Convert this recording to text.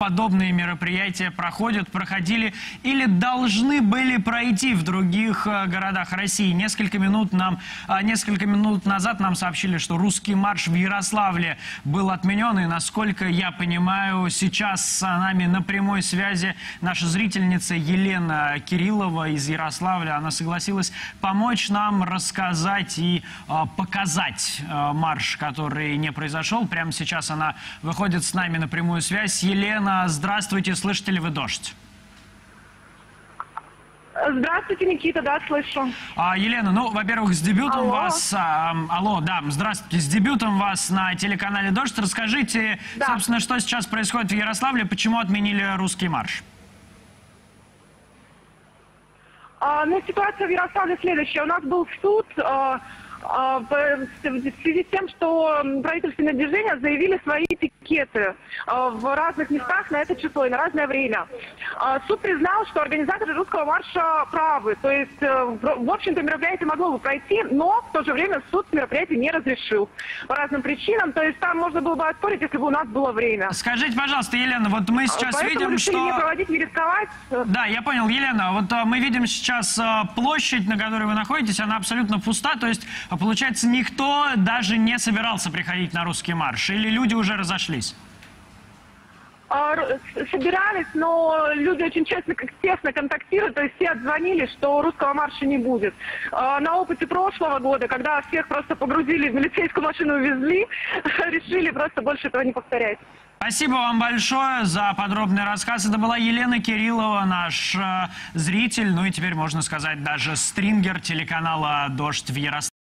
Подобные мероприятия проходили или должны были пройти в других городах России. Несколько минут назад нам сообщили, что русский марш в Ярославле был отменен. И, насколько я понимаю, сейчас с нами на прямой связи наша зрительница Елена Кириллова из Ярославля. Она согласилась помочь нам рассказать и показать марш, который не произошел. Прямо сейчас она выходит с нами на прямую связь. Елена, здравствуйте, слышите ли вы дождь? Здравствуйте, Никита, да, слышу. Елена, ну, во-первых, с дебютом вас... Алло, да, здравствуйте, с дебютом вас на телеканале «Дождь». Расскажите, собственно, что сейчас происходит в Ярославле, почему отменили русский марш? Ну, ситуация в Ярославле следующая. У нас был суд в связи с тем, что правительственные движения заявили свои пикеты в разных местах на это число и на разное время. Суд признал, что организаторы русского марша правы. То есть, в общем-то, мероприятие могло бы пройти, но в то же время суд мероприятие не разрешил по разным причинам. То есть там можно было бы оспорить, если бы у нас было время. Скажите, пожалуйста, Елена, вот мы сейчас Поэтому видим, что... не проводить, не рисковать. Да, я понял, Елена, вот мы видим сейчас площадь, на которой вы находитесь, она абсолютно пуста, то есть, получается, никто даже не собирался приходить на русский марш, или люди уже разошлись? Собирались, но люди очень тесно контактируют, то есть все отзвонили, что русского марша не будет. На опыте прошлого года, когда всех просто погрузили в милицейскую машину и увезли, решили просто больше этого не повторять. Спасибо вам большое за подробный рассказ. Это была Елена Кириллова, наш зритель, ну и теперь, можно сказать, даже стрингер телеканала «Дождь» в Ярославле.